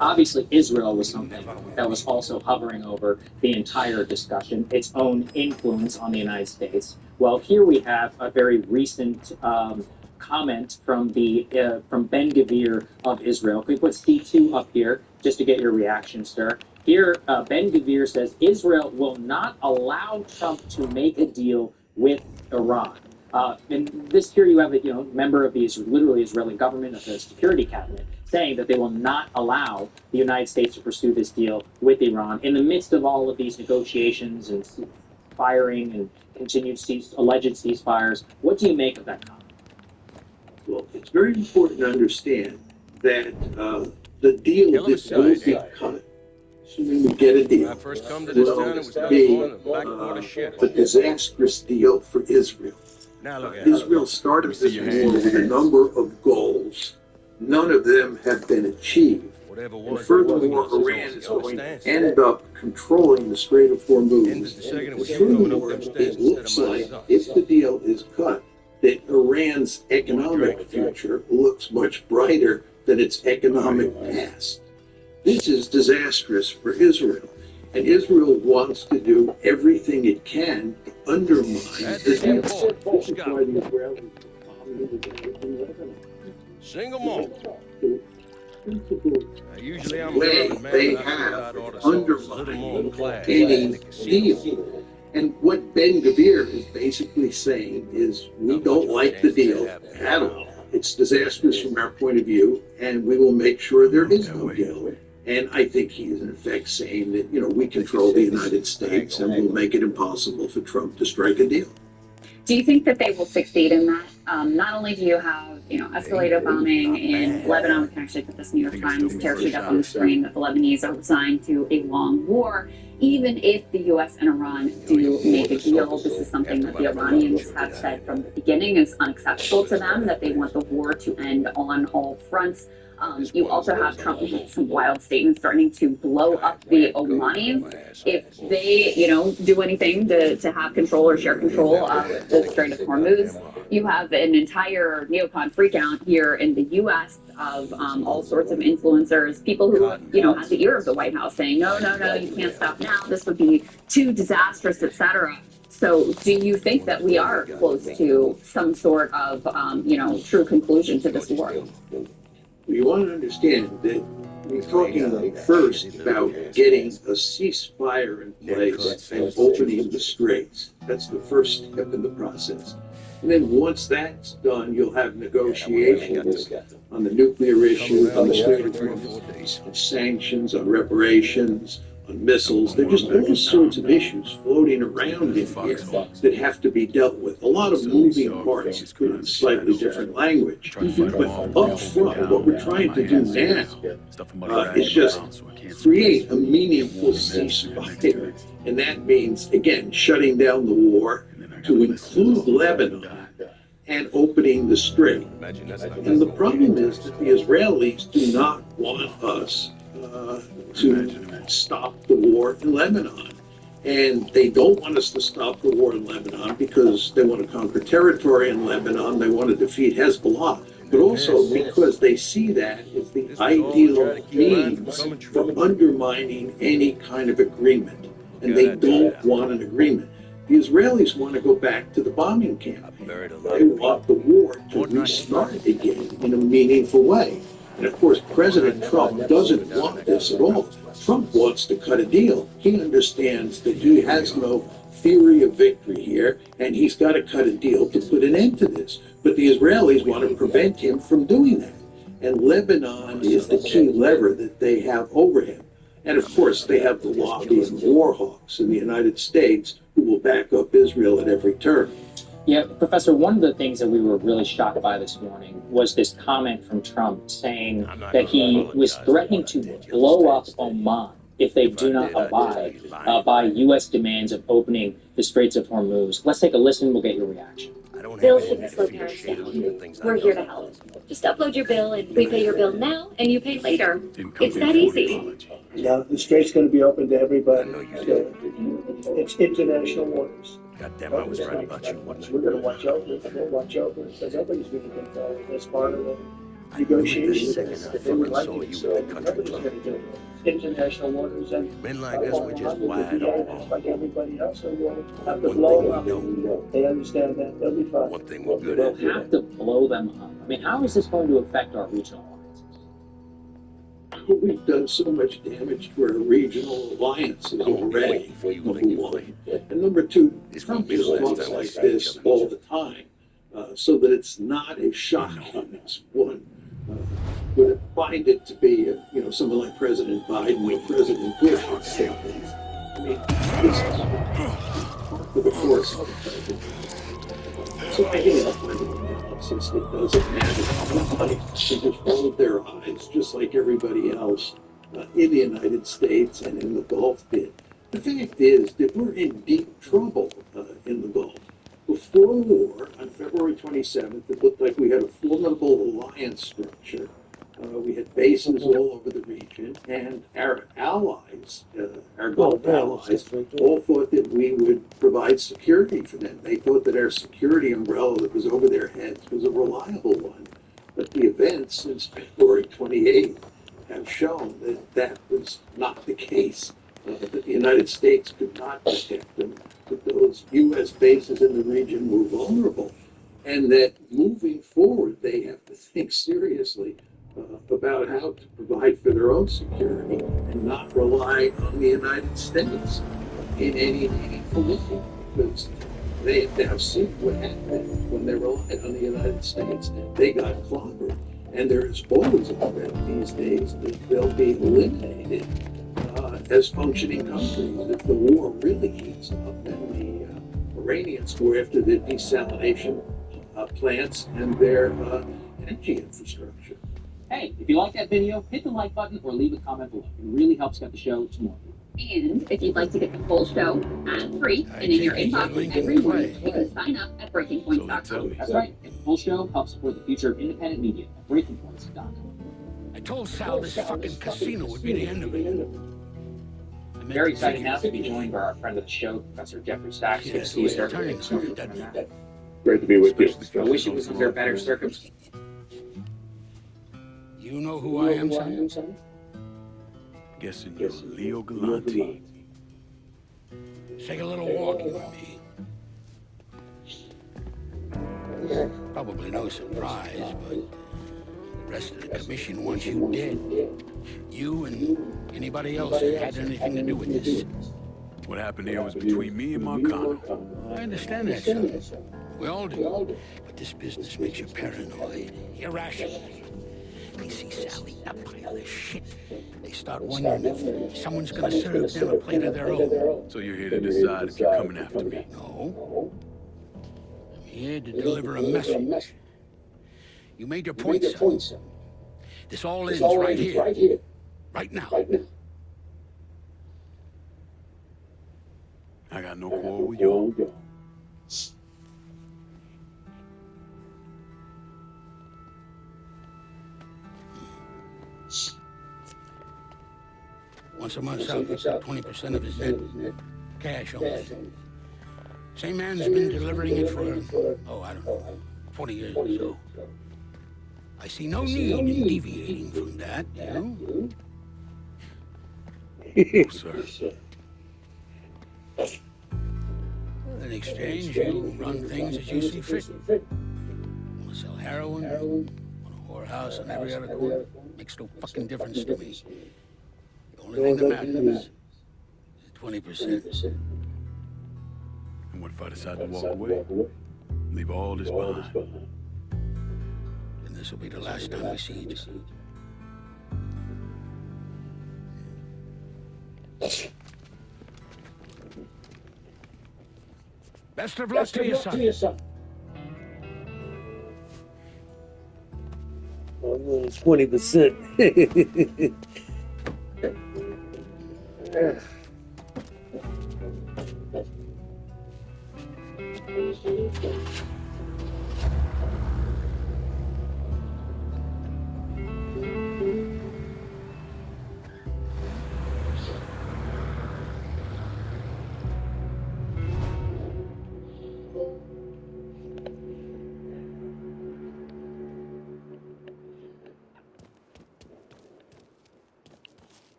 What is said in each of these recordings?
Obviously, Israel was something that was also hovering over the entire discussion, its own influence on the United States. Well, here we have a very recent comment from Ben Gvir of Israel. Can we put C2 up here just to get your reaction, sir? Here, Ben Gvir says Israel will not allow Trump to make a deal with Iran. And this here you have a member of the literally Israeli government of the security cabinet saying that they will not allow the United States to pursue this deal with Iran in the midst of all of these negotiations and firing and continued alleged ceasefires. What do you make of that comment? Well, it's very important to understand that the deal that will be cut, assuming we get a deal, will be a disastrous deal for Israel. Israel started this war with a number of goals. None of them have been achieved. And furthermore, Iran is going to end up controlling the Strait of Hormuz. Furthermore, it looks like, if the deal is cut, that Iran's economic future looks much brighter than its economic past. This is disastrous for Israel. And Israel wants to do everything it can to undermine the deal. This is why the Israelis bombing Lebanon. Single malt. Usually I'm way they have undermined any deal. And what Ben Gvir is basically saying is, we don't like the deal at all. It's disastrous from our point of view, and we will make sure there is no deal. And I think he is in effect saying that, we control the United States and we'll make it impossible for Trump to strike a deal. Do you think that they will succeed in that? Not only do you have, escalated bombing in Lebanon, we can actually put this New York Times tear sheet up on the screen, that the Lebanese are resigned to a long war. Even if the U.S. and Iran do make a deal, this is something that the Iranians have said from the beginning is unacceptable to them, that they want the war to end on all fronts. You also have Trump making some wild statements threatening to blow up the Omanis if they, do anything to have control or share control of the Strait of Hormuz. You have an entire neocon freakout here in the U.S. of all sorts of influencers, people who, had the ear of the White House saying, no, you can't stop now. This would be too disastrous, etc. So do you think that we are close to some sort of, true conclusion to this war? You want to understand that we're talking first about getting a ceasefire in place and opening the straits. That's the first step in the process. And then once that's done, you'll have negotiations on the nuclear issue, on the Strait of Hormuz, on sanctions, on reparations, on missiles. There are just all sorts of issues floating around in here that have to be dealt with. A lot of moving parts in slightly different language. But up front, what we're trying to do now is just create a meaningful ceasefire. And that means, again, shutting down the war to include Lebanon and opening the strait. And the problem is that the Israelis do not want us to stop the war in Lebanon. And they don't want us to stop the war in Lebanon because they want to conquer territory in Lebanon. They want to defeat Hezbollah. But also because they see that as the ideal means for undermining any kind of agreement. And they don't want an agreement. The Israelis want to go back to the bombing campaign. They want the war to restart again in a meaningful way. And of course, President Trump doesn't want this at all. Trump wants to cut a deal. He understands that he has no theory of victory here, and he's got to cut a deal to put an end to this. But the Israelis want to prevent him from doing that. And Lebanon is the key lever that they have over him. And of course, they have the lobbying war hawks in the United States who will back up Israel at every turn. Yeah, Professor, one of the things that we were really shocked by this morning was this comment from Trump saying that he was threatening to blow up Oman if they do not abide by U.S. demands of opening the Straits of Hormuz. Let's take a listen. We'll get your reaction. Bill shouldn't slow tariffs down. We're here to help. Just upload your bill and we pay your bill now and you pay later. It's that easy. Now, the strait's going to be open to everybody. It's international waters. Goddamn, I was right about you, wasn't I? We're going to watch over it. We'll watch over it because nobody's going to control this part of negotiations second I that they would like fucking to. saw So you at the country nobody's club. going to do it. International waters and Men like us were just wide just like open. everybody else, and we'll have to One blow thing them we up. know. They understand that. They'll be fine. One thing we're good We'll at. have to blow them up. I mean, how is this going to affect our regional alliances? We've done so much damage to our regional alliances already, number one. And number two, This Trump won't be the just last talks time we like see this each other. all the time, so that it's not as shocking as one would find it to be, someone like President Biden or President Bush would say things. I mean, this is part of the course of the president. So I think it's kind of analysis that doesn't matter. Everybody should just roll their eyes, just like everybody else in the United States and in the Gulf did. The fact is that we're in deep trouble in the Gulf. Before the war, on February 27th, it looked like we had a formidable alliance structure. We had bases all over the region, and our allies, our Gulf allies, all thought that we would provide security for them. They thought that our security umbrella that was over their heads was a reliable one. But the events since February 28th have shown that that was not the case, that the United States could not protect them, that those U.S. bases in the region were vulnerable, and that moving forward, they have to think seriously about how to provide for their own security and not rely on the United States in any meaningful way, because they have now seen what happened when they relied on the United States. They got clobbered. And there is always a threat these days that they'll be eliminated as functioning countries if the war really heats up and the Iranians go after the desalination plants and their energy infrastructure. Hey, if you like that video, hit the like button or leave a comment below. It really helps get the show to more people. And if you'd like to get the full show ad-free and in your inbox every morning, you can sign up at breakingpoints.com. That's right. And the full show helps support the future of independent media at breakingpoints.com. I told Sal this fucking casino would be the end of it. Very excited now to be joined by our friend of the show, Professor Jeffrey Sachs. Yeah, Good to see you, sir. turning on it, doesn't it? Great to be with you. I wish it was under better circumstances. You know who I am, son? Guessing you're Leo Galante. Take a little walking with me. Probably no surprise, but the rest of the commission wants you dead. You and anybody else that had anything to do with this. What happened here was between me and Marcano. I understand that, son. We all do. But this business makes you paranoid, irrational. They see Sally a pile of shit. They start wondering if someone's gonna serve them a plate of their own. So you're here to decide if you're coming after me. No. I'm here to deliver a message. You made your point, son. This all ends right here. Right now. I got no quarrel with y'all. Once a month, Sal gets 20% of his net. Cash only. Same man's been delivering it for, I don't know, 20 years or so. I see no need in deviating from that, you know? No, sir. In exchange, you run things as you see fit. Want to sell heroin? Want a whorehouse on every other corner? Makes no fucking difference to me. The only thing that matters is 20%. And what if I decide to walk away? Leave all this behind? And this will be the last time we see each other. Best of luck to you, son. I'm 20%.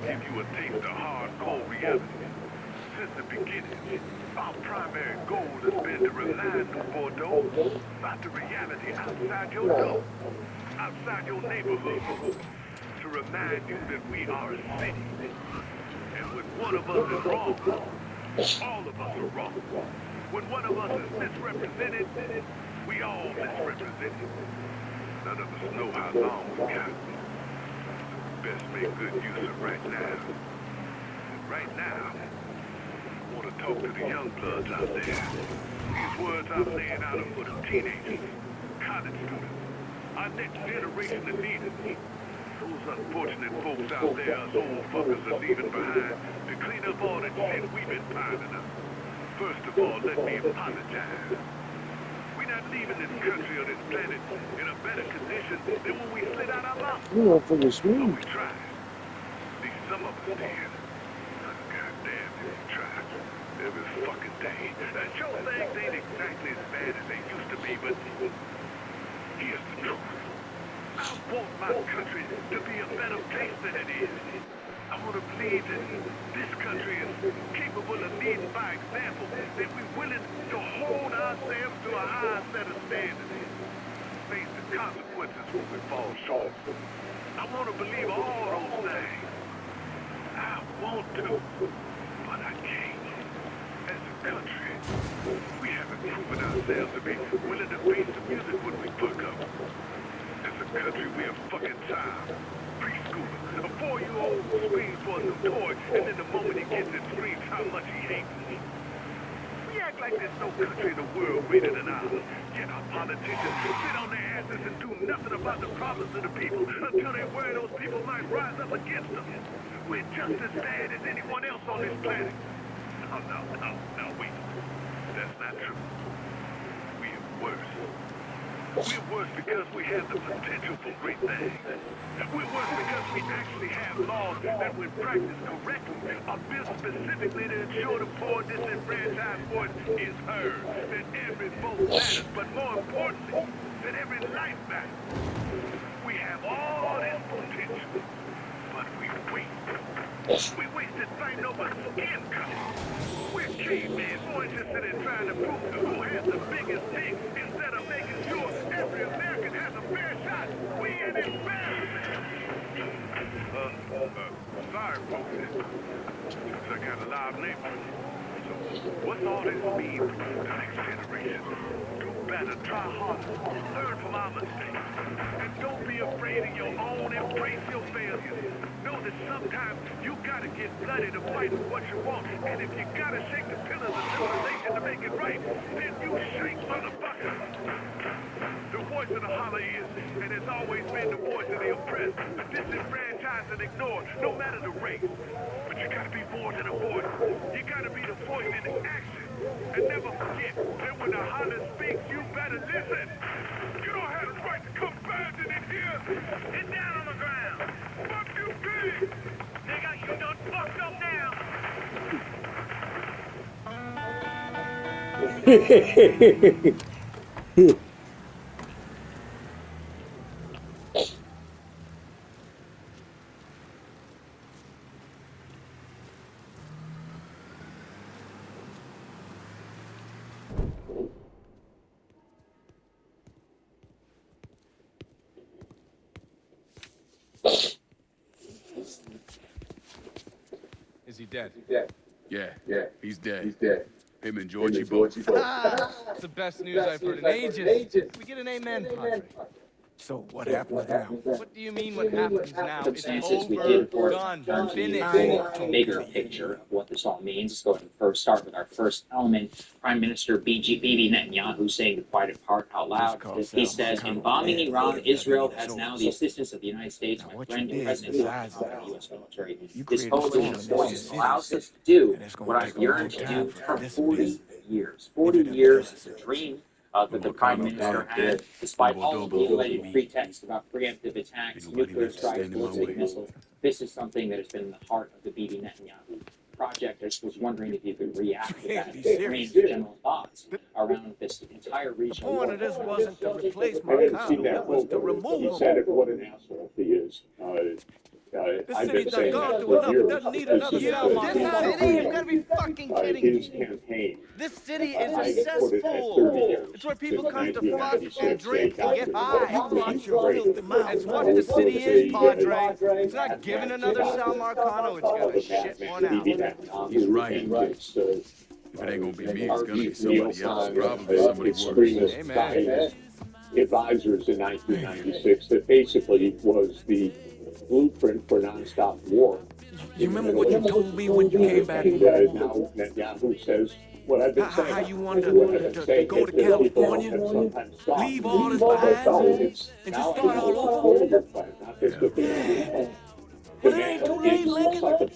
to give you a taste of hardcore reality. Since the beginning, our primary goal has been to remind you, Bordeaux, about the reality outside your door, outside your neighborhood, to remind you that we are a city. And when one of us is wrong, all of us are wrong. When one of us is misrepresented, we all misrepresented. None of us know how long we got. Best make good use of right now. And right now, I want to talk to the young bloods out there. These words I'm laying out are for the teenagers, college students, our next generation of leaders. Those unfortunate folks out there, us old fuckers are leaving behind to clean up all that shit we've been piling up. First of all, let me apologize. We're not leaving this country or this planet in a better condition than when we slid out our mouth. But we tried. At least some of us did. Goddamn, we tried. Every fucking day. And sure, things ain't exactly as bad as they used to be, but here's the truth. I want my country to be a better place than it is. I want to believe that this country is capable of leading by example, that we're willing to hold ourselves to a higher set of standards, face the consequences when we fall short. I want to believe all those things. I want to, but I can't. As a country, we haven't proven ourselves to be willing to face the music when we fuck up. As a country, we are fucking tired. Preschooler, a 4-year-old screams for a new toy, and then the moment he gets it, screams how much he hates it. We act like there's no country in the world greater than ours. Yet our politicians sit on their asses and do nothing about the problems of the people until they worry those people might rise up against them. We're just as bad as anyone else on this planet. No, wait. That's not true. We're worse. We're worse because we have the potential for great things. We're worse because we actually have laws that, when practiced correctly, are built specifically to ensure the poor, disenfranchised voice is heard. That every vote matters, but more importantly, that every life matters. We have all this potential, but we waste. We wasted fighting over skin color. We're cavemen more interested in trying to prove who has the biggest dick instead of making sure every American has a fair shot. We an embarrassment. Sorry, folks. Seems I got a loud neighbor. So, what's all this mean for the next generation? Do better, try harder, learn from our mistakes. And don't be afraid of your own, embrace your failures. Know that sometimes you gotta get bloody to fight for what you want. And if you gotta shake the pillars of civilization to make it right, then you shake, motherfucker. The voice of the holler is, and has always been, the voice of the oppressed, the disenfranchised and ignored, no matter the race. But you gotta be more than a voice. You gotta be the voice in action. And never forget that when the holler speaks, you better listen. You don't have the right to come badging in here. Get down on the ground. Fuck you, pig. Nigga, you done fucked up now. Is he dead? Yeah, he's dead. Him and Georgie both. It's the best news I've heard in ages. We get an amen, Padre. So what happens now? What do you mean what happens now? It's Circumstances, we over, did report done, turn to you finished. for a bigger picture of what this all means. Let's go ahead and first start with our first element. Prime Minister Bibi Netanyahu saying the quiet part out loud. He says, in bombing Iran, Israel has now the assistance of the United States, my friend and President Donald Trump, and the U.S. military. This coalition of forces allows us to do what I've yearned to do for 40 years. 40 years is a dream that the Prime Minister had, despite all of the alleged pretexts about preemptive attacks, nuclear strikes, ballistic missiles. This is something that has been in the heart of the Bibi Netanyahu project. I just was wondering if you could react to that, range of general thoughts around this entire region. The point of this wasn't to replace I didn't see Marcano, that it was to quote, but remove he him. said it, what an asshole he is. This I've been city's not saying going that through for enough. years. It doesn't need another This sound is mark. his This city? You've got to be fucking kidding his me. campaign. This city is I a put it at 30 cesspool. years. It's where people Since come to fuck 1996, and drink and get high. You watch your filthy mouth. It's what the city is, Padre. It's not giving another Sal Marcano. It's gonna shit one out. He's right. If it ain't gonna be me, it's gonna be somebody else. Probably somebody worse. extremist Amen. Zionist advisors in 1996 that basically was the blueprint for nonstop war. You remember what you told me when you came back? And now Netanyahu says what I've been saying. How you wanted to go to California, leave all this behind, and just start all over? But it ain't too late, Lincoln.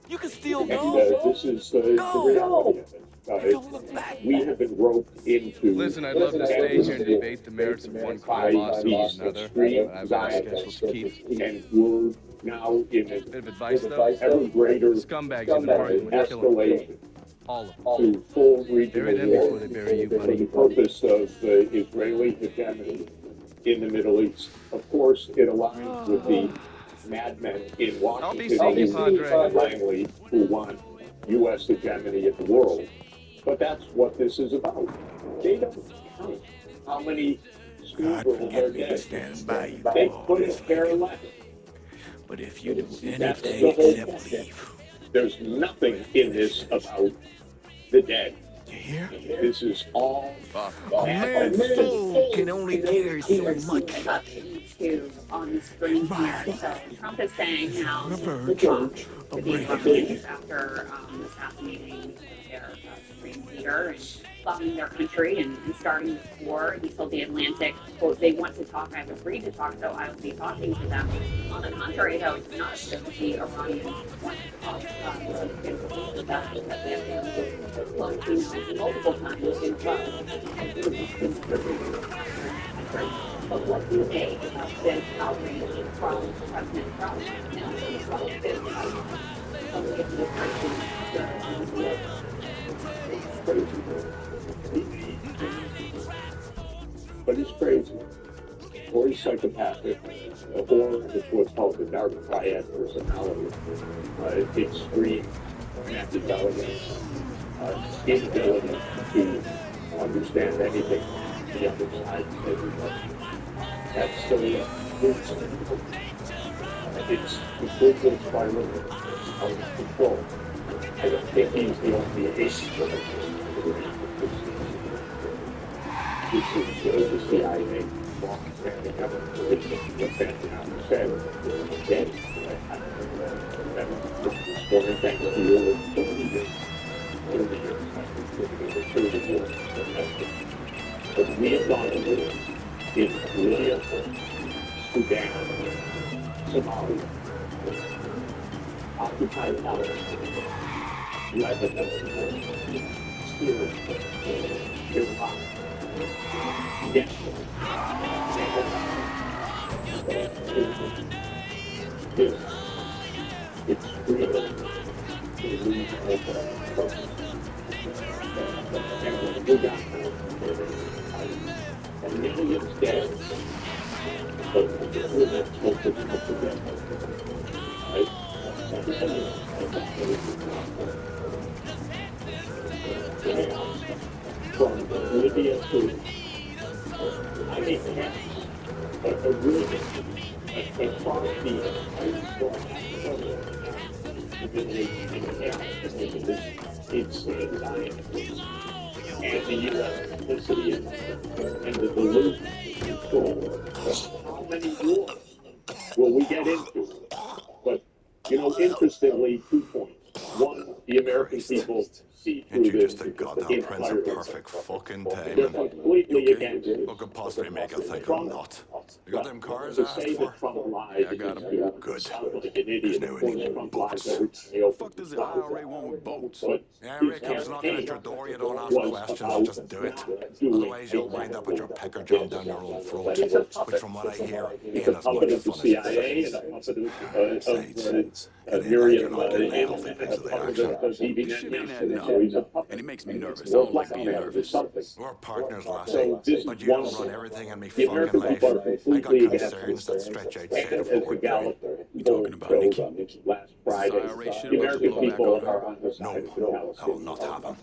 You can still go. This is the reality of it. Don't look back. We have been roped into. Listen, I'd love to stay here and debate the merits of one court lawsuit versus another, but I've got a schedule to keep. And we're now in a Bit of advice, though. ever greater The scumbags in the party would kill them. escalation All of them. to full regional Bury them war before they bury you, for buddy. the purpose of Israeli hegemony in the Middle East. Of course, it aligns with the madmen in I'll be Washington, seeing you, D.C. Padre. and Langley, who want U.S. hegemony in the world. But that's what this is about. They don't count how many God schoolgirls are forgive me for dead. standing by you They through all couldn't this, care Lincoln. less. But if you do That's the anything whole except point. leave, There's nothing in this about the dead. you hear? This is all A man's soul can only carry so much. To on the screen here. So Trump is saying how The Trump verge to of the breaking. Iranians after assassinating their supreme leader and bombing their country and starting this war. He told the Atlantic, quote, they want to talk, I've agreed to talk, so I will be talking to them. On the contrary, though, it's not just the Iranians want to talk. That they have been multiple times but what do they about this outrage from President Trump? Now, Trump is but he's crazy, or he's psychopathic, or it's what's called the dark triad personality, extreme machiavellian, inability to understand anything on the other side of everybody. That's it's completely spiraling out of control. I don't think he's the only ace of it. This is the CIA walking around together. What Netanyahu said, again, this morning, thanks to you, 30 years, 30 years. But we have gone through in Libya, Sudan, Somalia, occupied Palestine, Lebanon, Syria, Iraq, Yemen, it's really to lose over and we got and millions dead. But from Libya to, I mean, a really across the it's Zion and the U.S. complicity and the delusion control. How many wars will we get into? But, interestingly, 2 points. One, the American people see through Ain't you this just a goddamn prince of perfect fucking They're timing? completely against it. What could possibly make you think I'm Trump, not? You got them cars to asked say for? that Trump lies Yeah, I got 'em. is Good. sound like an idiot. There's no Of course, any Trump boats. lies every time he The opens fuck does his the mouth. IRA want with boats? But The IRA his comes knocking at your campaign door, you don't ask was questions, about just do it. doing Otherwise you'll wind up with your pecker jammed down your own throat, He's a puppet. which from what I hear He's ain't a as puppet much of the fun as it CIA and seems. a puppet Besides, of it ain't like Miriam you're not getting the and healthy a piece of the puppet action. of Bibi This shit ain't Netanyahu. adding So he's a up, puppet. and it makes me nervous. I More don't like being blackmail nervous. or something. We're partners, lassie, So this but is you one don't of run them. everything in me The fucking American life. people are I got completely against concerns that stretch outside and of as what the we're doing. You talking about Nikki? Last Is this Friday. IRA shit The about to American blow back people on her? are on the side of the That will Palestinians. not happen.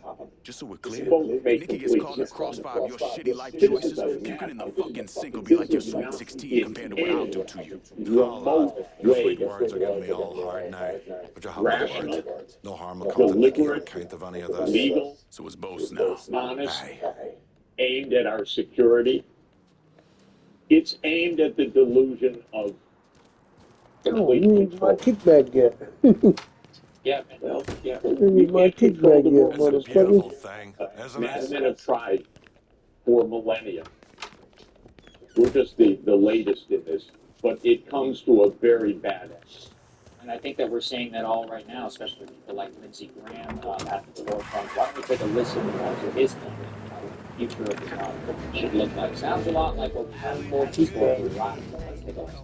Just so we're This clear, won't if make Nikki gets complete caught in the sense. crossfire of your shitty life Citizens choices, of puking in the Manhattan, fucking sink will be this like your is Sweet now 16 compared to what I'll do to you. remote Your way sweet words are getting me all hard now. But you have my rational, word. No harm will come to Nikki on deliberate, account of any of this. legal, So it's both now. honest, Aye. aimed at our security. It's aimed at the delusion of complete control. Kickback yet. Yeah, well, yeah. Need my kickback yet, It's a beautiful motherfucker. thing, isn't Madmen it? have tried for millennia. We're just the latest in this, but it comes to a very bad end. And I think that we're seeing that all right now, especially with people like Lindsey Graham at the forefront. Why don't we take a listen to his comment about what the future of the job should look like? Sounds a lot like what we have more people in the line. Let's take a listen.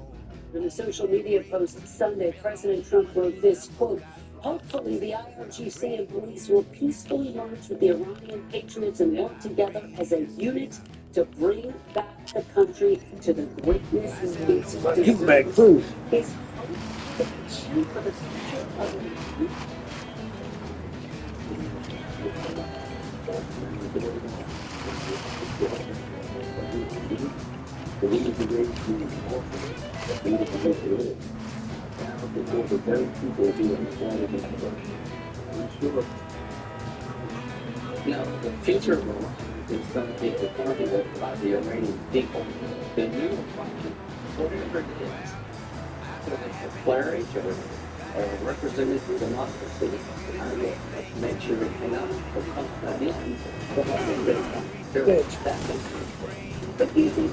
In a social media post Sunday, President Trump wrote this, quote, hopefully the IRGC and police will peacefully march with the Iranian patriots and work together as a unit to bring back the country to the greatness it Kickback deserves. first. His hope connection for the future of the Now, the future of Iran is going to be determined by the Iranian people. The new election, whatever it is, whether it's declare each other or representative democracy, I will make sure it cannot become again. But do you think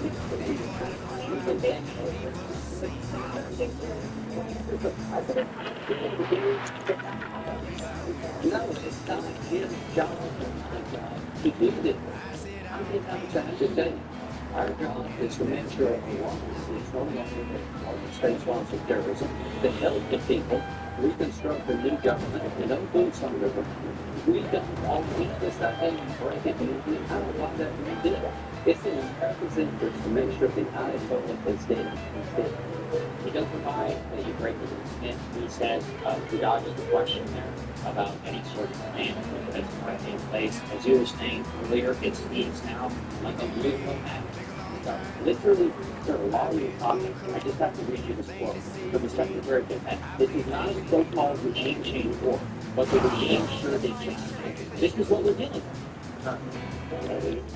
no, it's not his job or my job to do this. I think I'm trying to say our job is to make sure Iran is no longer the state-sponsored terrorism, to help the people reconstruct a new government and no boots on the ground. We don't all we just start there and break it. I don't know why that we did. It's in America's interest to make sure the United Public is dead. He doesn't buy that you break it. And he says, he dodges the question there about any sort of plan that's currently in place. As you were saying earlier, it seems now like a real roadmap. Literally, there are a lot of you talking. I just have to read you this quote from the Secretary of Defense. This is not a so-called regime change war, but the regime sure they change. This is what we're dealing with.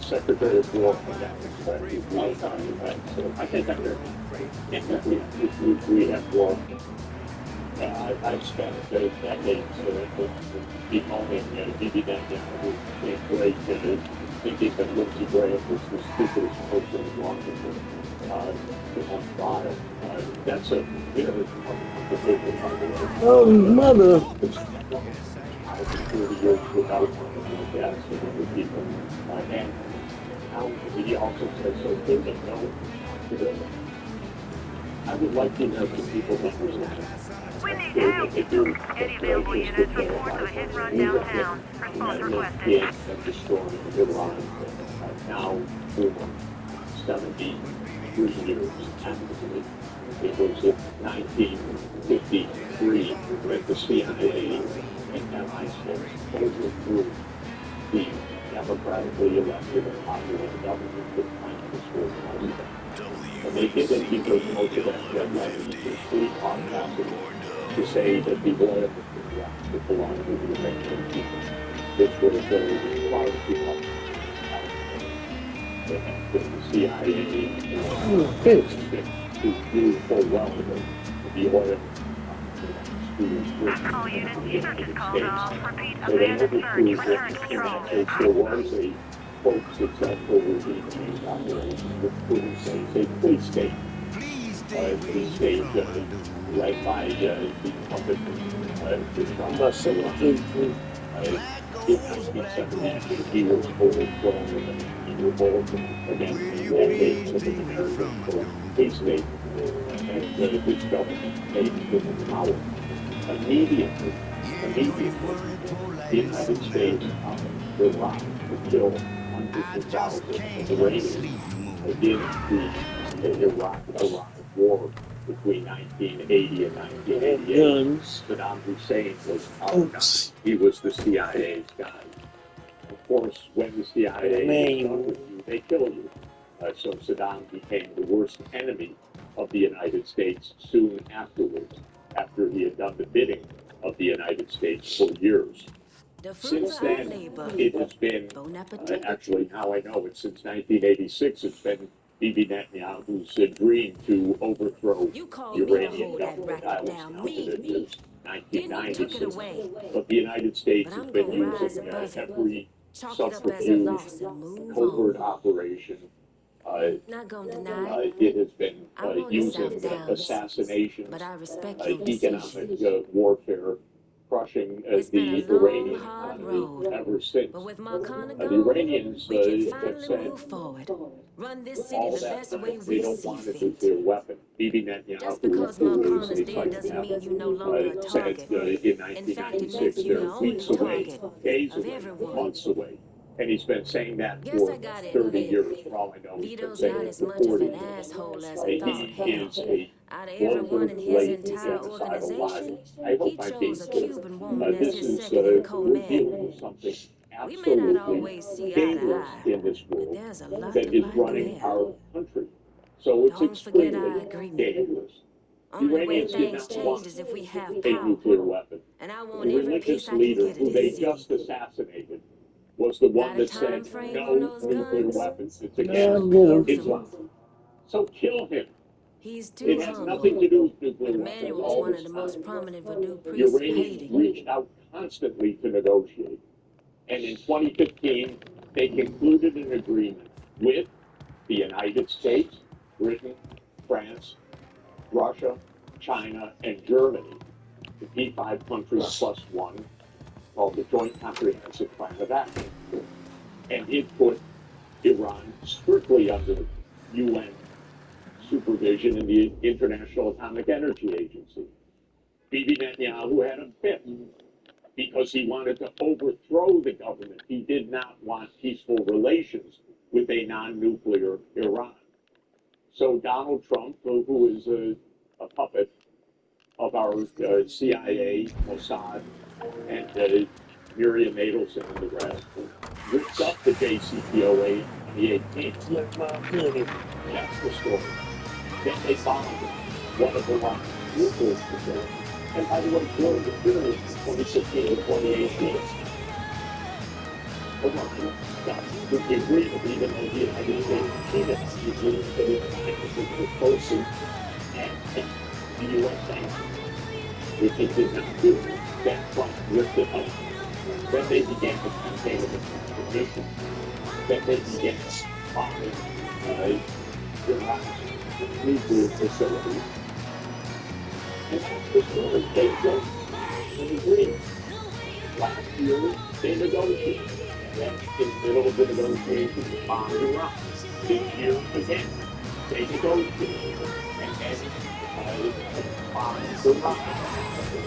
Secretary of War from that perspective. So I think that we have war. I've spent decades bemoaning Bibi Netanyahu in great thinking that Lindsey Graham was the stupidest person in Washington on file. That's a very Oh, his mother. 30 years without gas and other people. And how he also says something that no, I would like the American people to understand. We need help. Any available units report to the hit run downtown. Response requested. Destroying Iran now for 73 years after it was in 1953 when the CIA and MI6 overthrew the democratically elected and popular government that trying to destroy Palestine. And they did it because most of that deadline was complete audacity to say that the oil that belonged to the American people, which was very far too the CIA who knew full well that the oil All units, search is called off. Repeat, so they abandoned search. overthrew Return to patrol. there was a quote successful regime change operation with a police state. Police state led by the incumbent in 1970, he was overthrown in revolt against the decades of an American police state, and his government made him power. Immediately, the United States, Iraq, to kill hundreds of thousands of Iranians against the Iraq war between 1980 and 1988. Saddam Hussein was our guy. He was the CIA's guy. Of course, when the CIA is done with you, they kill you. So Saddam became the worst enemy of the United States soon afterwards, after he had done the bidding of the United States for years. Since then, it has been, actually now I know it's since 1986, it's been Bibi Netanyahu's dream to overthrow the Iranian government. I always counted it as 1996. But the United States has been using every subterfuge, covert operation. It has been using assassinations, economic warfare, crushing the Iranian economy ever since. The Iranians have said all that time they don't want a nuclear weapon. Bibi Netanyahu, who is a psychopath, said in 1996 they're weeks away, days away, months away. And he's been saying that for 30 years. For all I know, he's been saying it for 40 years. He is a blatant, blatant genocidal liar. I hope I'm being clear. This is, we're dealing with something absolutely dangerous in this world that is running our country. So it's extremely dangerous. The Iranians did not want a nuclear weapon. The religious leader who they just assassinated was the one that said no nuclear weapons. It's against Islam. So kill him. It has nothing to do with nuclear weapons all this time. The Iranians reached out constantly to negotiate. And in 2015, they concluded an agreement with the United States, Britain, France, Russia, China, and Germany, the P5 countries plus one, called the Joint Comprehensive Plan of Action. And it put Iran strictly under UN supervision in the International Atomic Energy Agency. Bibi Netanyahu had a fit because he wanted to overthrow the government. He did not want peaceful relations with a non-nuclear Iran. So Donald Trump, who is a puppet of our CIA, Mossad, and Miriam Adelson and the rest, ripped up the JCPOA in 2018. That's the story. Then they bombed one of Iran's nuclear facilities. And by the way, during the period from 2016 to 2018, Iran got the agreement, even though the United States cheated on the agreement that it was supposed to and the U.S. sanctions, which it did not do. Then Trump ripped it up. Then they began the campaign of extradition. Then they began bombing Iran's nuclear facilities. And that's the story. They built an agreement. Last year, they negotiated. And then in the middle of the negotiations, bombed Iran. This year, again, they negotiated. And then bombed Iran.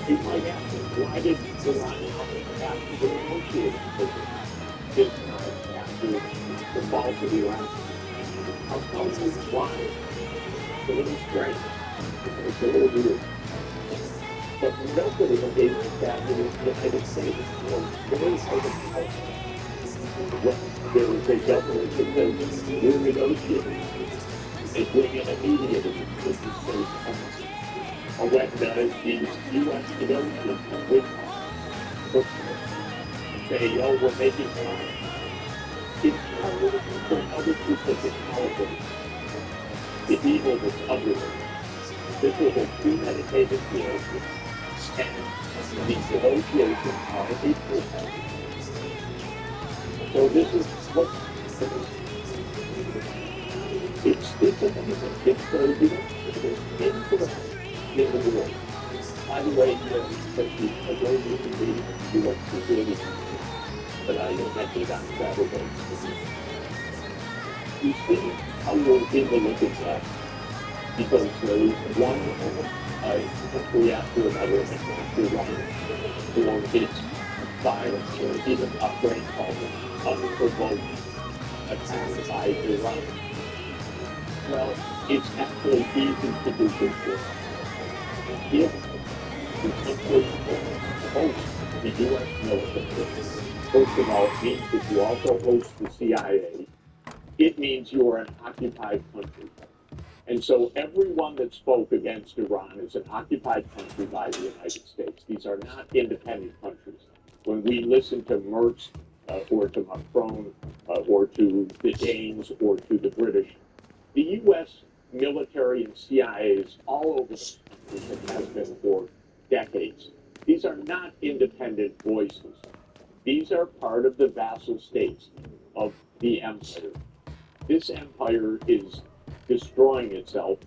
You might ask, why did Iran have to negotiate this time after the fall of Iran? I'll tell you why. It's a little strange. It's a little weird. But nobody engaged that in the United States. Very hard to tell. When there was a government that says, we're negotiating, they bring in a mediator to the state. Or when the U.S. negotiates with say, oh, we're making time. It's power when other people get powerful. The evil that's underneath. This was a premeditated deal. And these negotiations are equal. So this is what it's amazing. It's incredible in the world. By the way, a very recently U.S. security that I mentioned on Saturday. You see how we're people look at that. Because one country after another after one for its violence or even upgrade called unprovoked attacks by Iran. Well, It's actually easy to do this work. If the country hosts the U.S. military, first of all, it means that you also host the CIA. It means you are an occupied country. And so everyone that spoke against Iran is an occupied country by the United States. These are not independent countries. When we listen to Merz or to Macron or to the Danes or to the British, the U.S. military and CIAs all over the country and has been for decades. These are not independent voices. These are part of the vassal states of the empire. This empire is destroying itself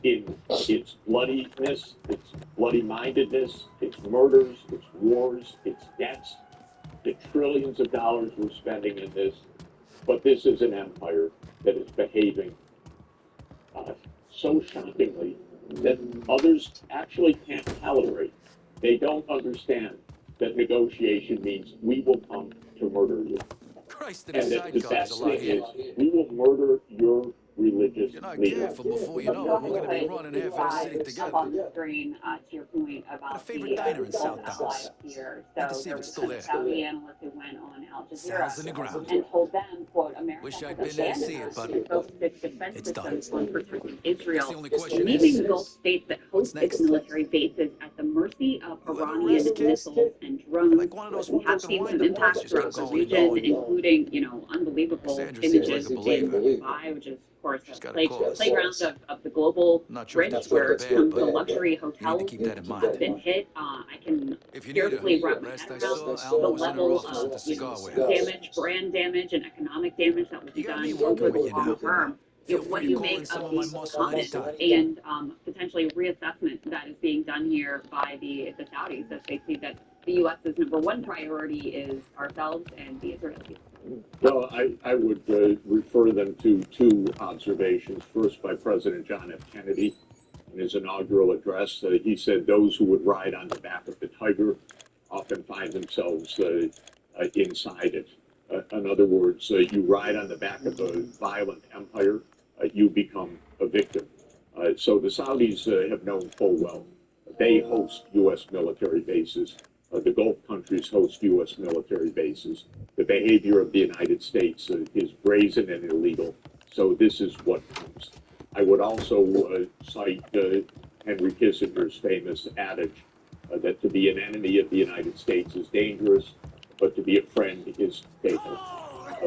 in its bloodiness, its bloody mindedness, its murders, its wars, its debts, the trillions of dollars we're spending in this. But this is an empire that is behaving so shockingly that others actually can't calibrate. They don't understand that negotiation means we will come to murder you. Christ, And that the best thing is we will murder your religious leader. Before you know it, we're going to be running half city together. On the screen, to your point about the diner in South Dallas. here. Need to So see there if was it's still a there. Saudi analyst who went on Al Sal's in the Jazeera ground. and told them, quote, America Wish I'd has been there to see abandoned it, us but and focused its defense it's done. systems on protecting Israel, The only question leaving is, the Gulf states that host its military bases at the mercy of Iranian missiles and drones. Like one of those We have fucking seen some wind-up parts, impacts just keep throughout the going and region, going. including, unbelievable Sandra seems images like a in believer. Dubai, which is, of course, a got a cause. playground of the global Not sure if rich, that's good or where bad, some of but the luxury you need hotels to keep that in have mind. been hit. I can If you need scarcely her, wrap my last head I around saw, the Alma was in her level office at the of cigar warehouse. damage, brand damage, and economic damage that will be You got done me over working with the you long now. term. Feel What free do to you call in make some of of my these muscle comments anytime. and potentially reassessment that is being done here by the Saudis, as they see that the U.S.'s number one priority is ourselves and the Israelis? Well, I would refer them to two observations. First, by President John F. Kennedy in his inaugural address. He said those who would ride on the back of the tiger often find themselves inside it. In other words, you ride on the back of a violent empire, you become a victim. So the Saudis have known full well. They host U.S. military bases. The Gulf countries host U.S. military bases. The behavior of the United States is brazen and illegal. So this is what comes. I would also cite Henry Kissinger's famous adage that to be an enemy of the United States is dangerous, but to be a friend is fatal.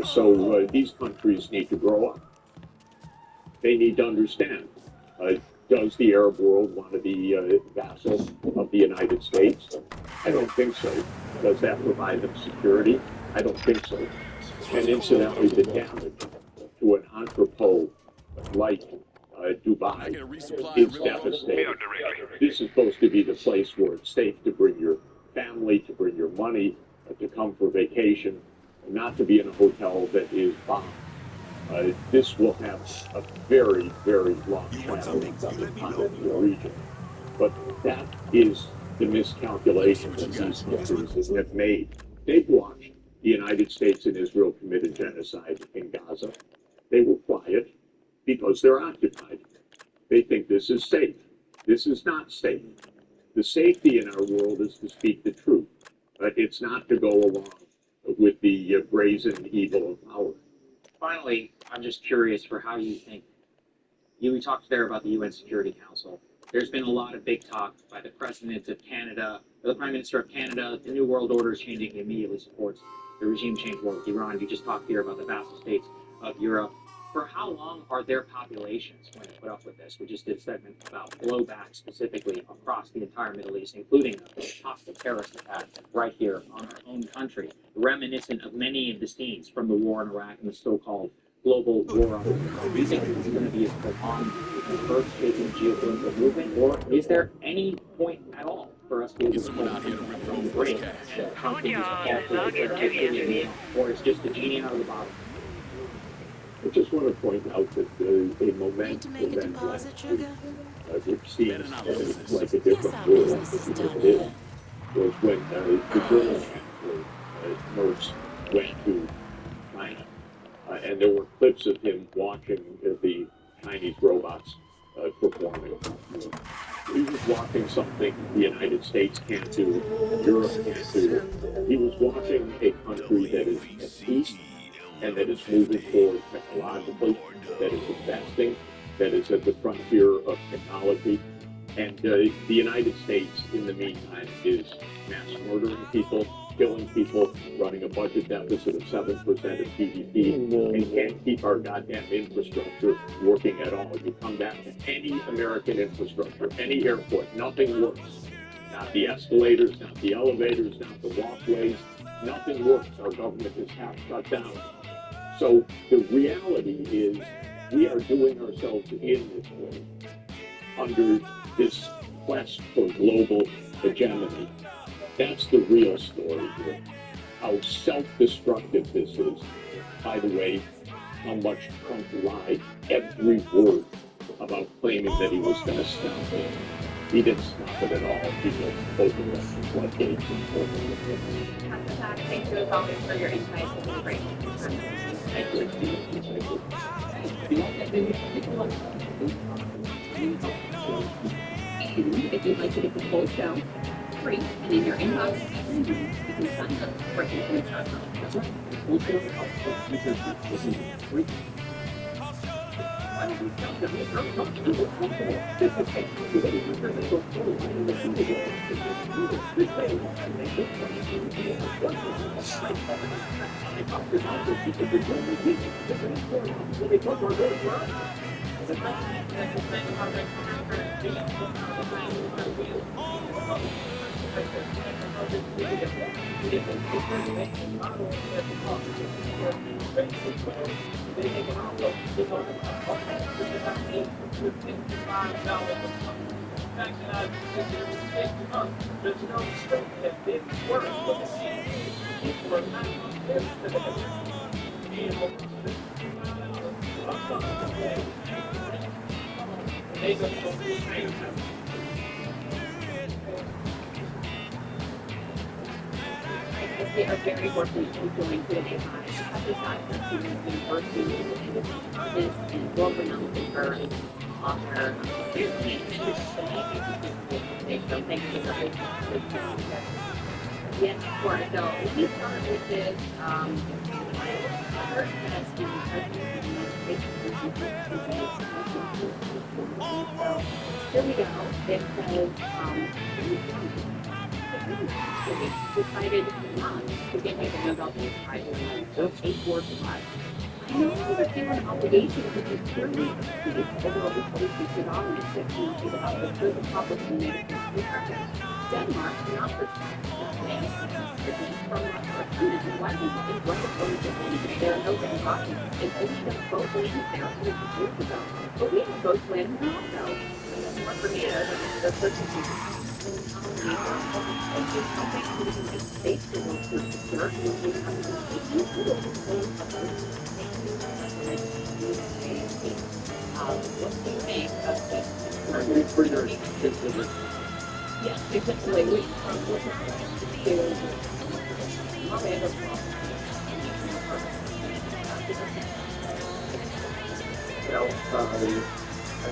So these countries need to grow up. They need to understand. Does the Arab world want to be a vassal of the United States? I don't think so. Does that provide them security? I don't think so. And incidentally, the damage to an entrepot like Dubai is devastating. This is supposed to be the place where it's safe to bring your family, to bring your money, to come for vacation, not to be in a hotel that is bombed. This will have a very, very long shadow on the region. But that is the miscalculation that these countries have made. They've watched the United States and Israel commit a genocide in Gaza. They were quiet because they're occupied. They think this is safe. This is not safe. The safety in our world is to speak the truth. It's not to go along with the brazen evil of power. Finally, I'm just curious for how you think. We talked there about the UN Security Council. There's been a lot of big talk by the President of Canada, the Prime Minister of Canada. The New World Order is changing. He immediately supports the regime change war with Iran. You just talked here about the vassal states of Europe. For how long are their populations going to put up with this? We just did a segment about blowback specifically across the entire Middle East, including the hostile terrorist attack right here on our own country, reminiscent of many of the scenes from the war in Iraq and the so-called global war on terror. Do you think this is going to be a prolonged, earth-shaking geopolitical movement, or is there any point at all for us to be able to hold our own brain and come to this or it's just a genie out of the bottle? I just want to point out that a momentous event last week, which seems like a different world, because it is, was when the German Chancellor, Merz, went to China. And there were clips of him watching the Chinese robots performing. He was watching something the United States can't do, Europe can't do. He was watching a country that is at peace and that is moving forward technologically, that is investing, that is at the frontier of technology. And the United States, in the meantime, is mass murdering people, killing people, running a budget deficit of 7% of GDP, and can't keep our goddamn infrastructure working at all. You come back to any American infrastructure, any airport, nothing works. Not the escalators, not the elevators, not the walkways, nothing works. Our government is half shut down. So the reality is we are doing ourselves in this way under this quest for global hegemony. That's the real story here. How self-destructive this is. By the way, how much Trump lied every word about claiming that he was going to stop it. He didn't stop it at all. He just opened up the floodgates and opened it. Thank you as always for your insights and your great If you'd like to get the full show free and in your inbox, you can sign up for influence.com. That's right. Full show free. They are very fortunate to join today by Professor University and world-renowned thinker, author. Thank you very much. Yes, of course. So let me start with this. Here we go. It says, decided not to give me the Nobel Peace Prize in 8 words of life. I no longer feel an obligation to securely peace over what we policy predominant technology about the good accomplishment made in America. Denmark not respect from Russia and why people think Russia owns the land. There are no written documents. It's only that both lands there 100 years ago. But we have both land and also. More for me, the certainty. Yes, exactly.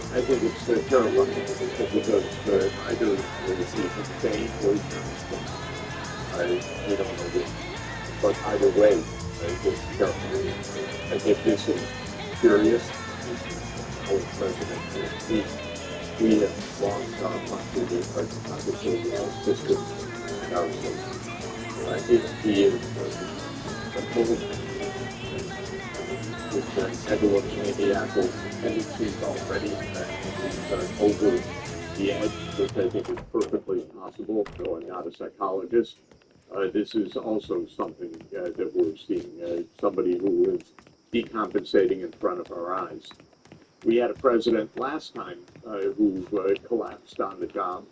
I think it's terrifying because either it's insane or we don't know this. But either way, it's terrifying. I think this is serious. Our president, we have lost our country, our system, and our state. He is a total with everyone's maniacal tendencies already, and over the edge, which I think is perfectly possible, though I'm not a psychologist. This is also something that we're seeing, somebody who is decompensating in front of our eyes. We had a president last time who collapsed on the job.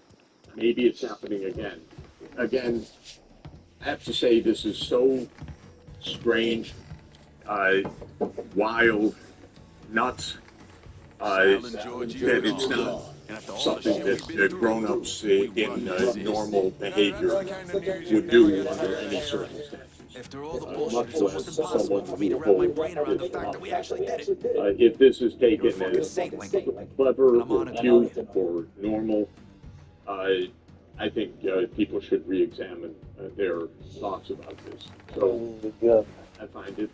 Maybe it's happening again. Again, I have to say this is so strange, wild, nuts, that it's not something that grown-ups in normal behavior would do under any circumstances. After all the bullshit, it's almost impossible for me to wrap my brain around the fact that we actually did it. If this is taken You're a as fucking saint, Winky. clever I'm or honored to cute know or normal, I think people should re-examine their thoughts about this. So I find it,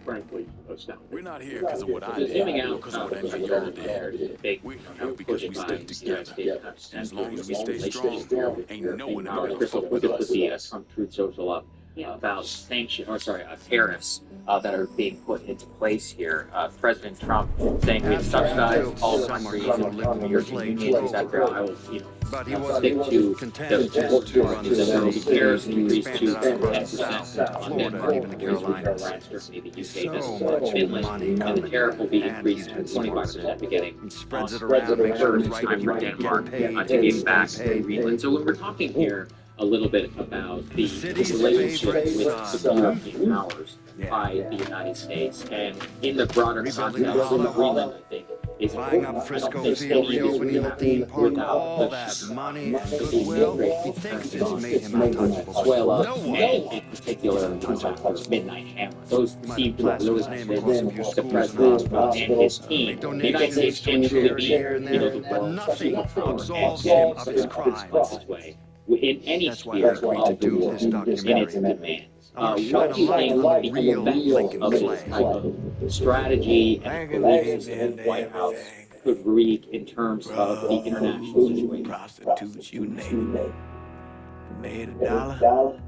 frankly, astounding. We're not here because of what I did, Zooming or out because of what any of the y'all there did. is a big We're here because we stick together. And as long as we stay strong, ain't no one ever gonna Crystal, fuck we with could put us. the Trump Truth Social up about tariffs that are being put into place here. President Trump saying we subsidize all countries and the European Union, etc. I will, But he stick wasn't to content the just to run the so city. tariffs He increased to expanded out across 10% the South, on Florida, Denmark, and even the Greece, Carolinas. France, Germany, the UK, So much Finland, money and the coming tariff will be in, and increased he's to been 25% beginning He spreads on it around, makes sure first the right time for people Denmark get paid, to give stay back to paid. Greenland. So when we're talking here a little bit about the city's relationship favorite with son. the European powers by the United States, and in the broader Rebuilding context the of Hollow. Greenland, I think is Buying important. up I don't Frisco think Field, any of this would reopening the theme happen park, without all the that money and the goodwill. great He thinks concern it's on made him untouchable, but Venezuela, no one and in particular, Midnight Hammer. Those might seem have to have plastered really his name been across a few the schools and president hospitals. and his Made team. The United donations States to a can truly charity be, here and the there, but world's nothing superpower and absolves can him of his respond crimes. this way in any That's why I sphere agreed to of the do world this in documentary. its demands. I want to shine What a do you light think on the the real effects Lincoln of this Clay. type of strategy and beliefs in the White House could wreak in terms of the international situation? Prostitutes, you name it. Made a dollar.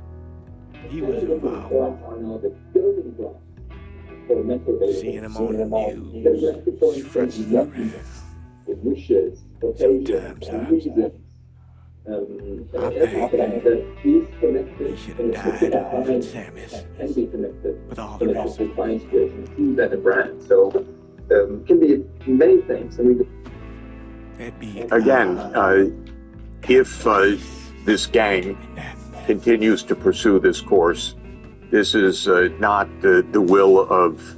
He was involved. Seeing him on the news, fronting around. Sometimes I think he should have died over in Sammy's with all the rest of them. So can be many things. That'd be Again, if this gang continues to pursue this course, this is not the will of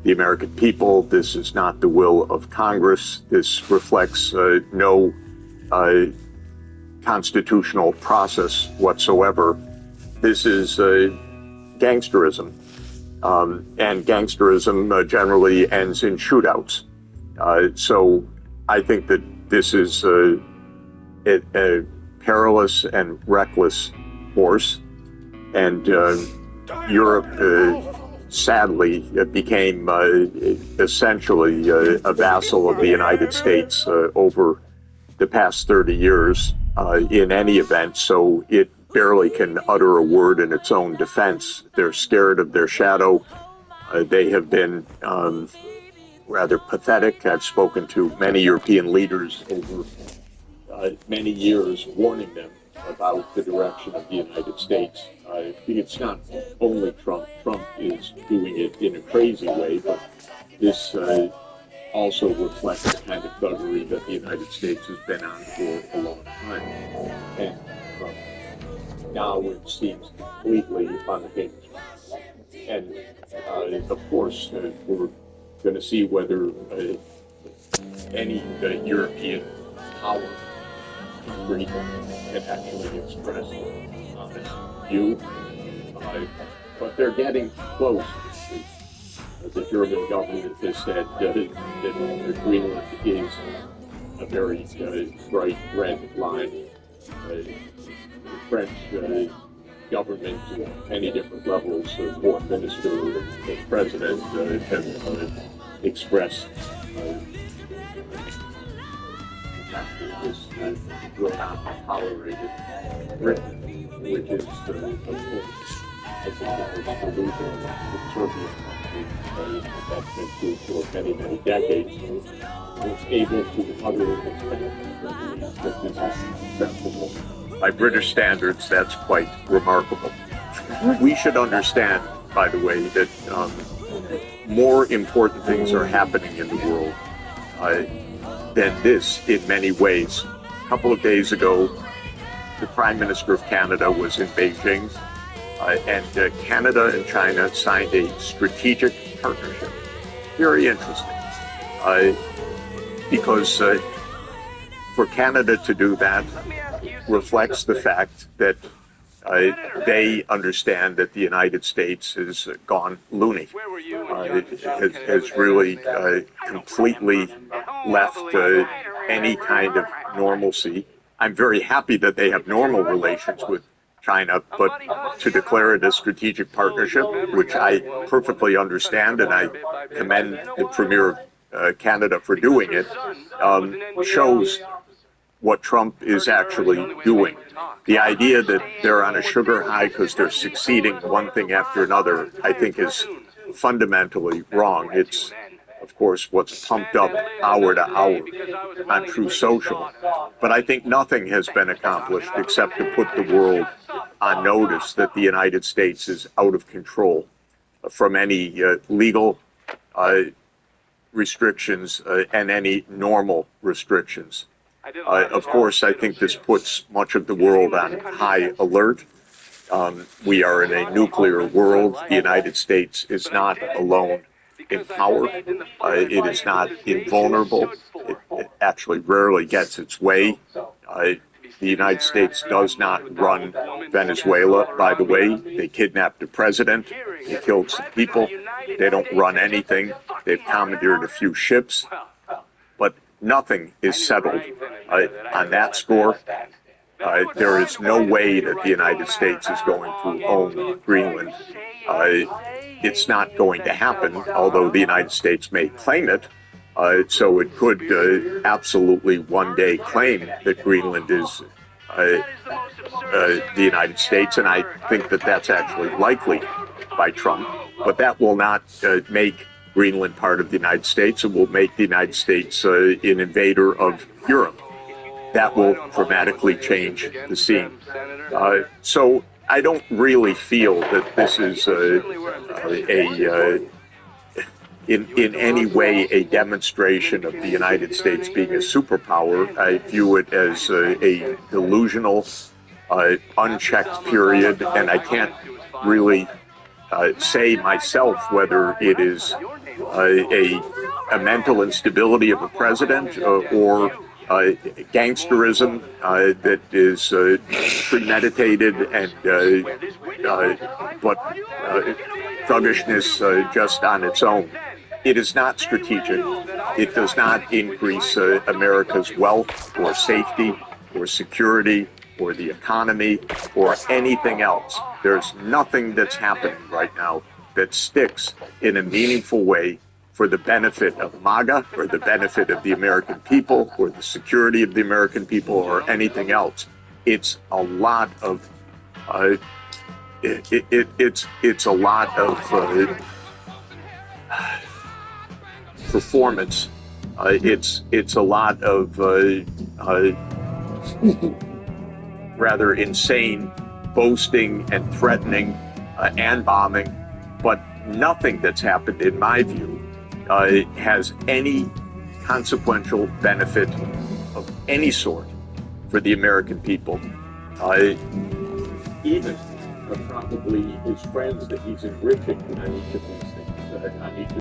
the American people. This is not the will of Congress. This reflects no constitutional process whatsoever. This is gangsterism. And gangsterism generally ends in shootouts. So I think that this is a perilous and reckless course. And Europe, sadly, became essentially a vassal of the United States over the past 30 years in any event. So it barely can utter a word in its own defense. They're scared of their shadow. They have been rather pathetic. I've spoken to many European leaders over many years warning them about the direction of the United States. It's not only Trump. Trump is doing it in a crazy way, but this also reflects the kind of thuggery that the United States has been on for a long time. And now it seems completely unhinged. And of course, we're going to see whether any European power can actually express honest view. But they're getting close. The German government has said that Greenland is a very bright red line. The French government, at many different levels, foreign minister and president have expressed this will not tolerate it. Britain, which is, of course, I think the delusion of the Soviet country that's been true for many, many decades, was able to utter that this is acceptable. By British standards, that's quite remarkable. We should understand, by the way, that more important things are happening in the world than this in many ways. A couple of days ago, the Prime Minister of Canada was in Beijing, and Canada and China signed a strategic partnership. Very interesting, because for Canada to do that reflects the fact that they understand that the United States has gone loony, has really completely left any kind of normalcy. I'm very happy that they have normal relations with China, but to declare it a strategic partnership, which I perfectly understand, and I commend the Premier of Canada for doing it, shows what Trump is actually doing. The idea that they're on a sugar high because they're succeeding one thing after another, I think is fundamentally wrong. It's, of course, what's pumped up hour to hour on Truth Social. But I think nothing has been accomplished except to put the world on notice that the United States is out of control from any legal restrictions and any normal restrictions. Of course, I think this puts much of the world on high alert. We are in a nuclear world. The United States is not alone in power. It is not invulnerable. It actually rarely gets its way. The United States does not run Venezuela, by the way. They kidnapped the president. They killed some people. They don't run anything. They've commandeered a few ships. But nothing is settled on that score. There is no way that the United States is going to own Greenland. It's not going to happen, although the United States may claim it. So it could absolutely one day claim that Greenland is the United States, and I think that that's actually likely by Trump. But that will not make Greenland part of the United States. It will make the United States an invader of Europe. That will dramatically change the scene. So I don't really feel that this is in any way a demonstration of the United States being a superpower. I view it as a delusional, unchecked period, and I can't really say myself whether it is a mental instability of a president or gangsterism that is premeditated and but thuggishness just on its own. It is not strategic. It does not increase America's wealth or safety or security or the economy or anything else. There's nothing that's happening right now that sticks in a meaningful way for the benefit of MAGA or the benefit of the American people or the security of the American people or anything else. It's a lot of it's a lot of performance. It's a lot of rather insane boasting and threatening and bombing, but nothing that's happened, in my view, has any consequential benefit of any sort for the American people. Even probably his friends that he's enriching on each of these things, on each of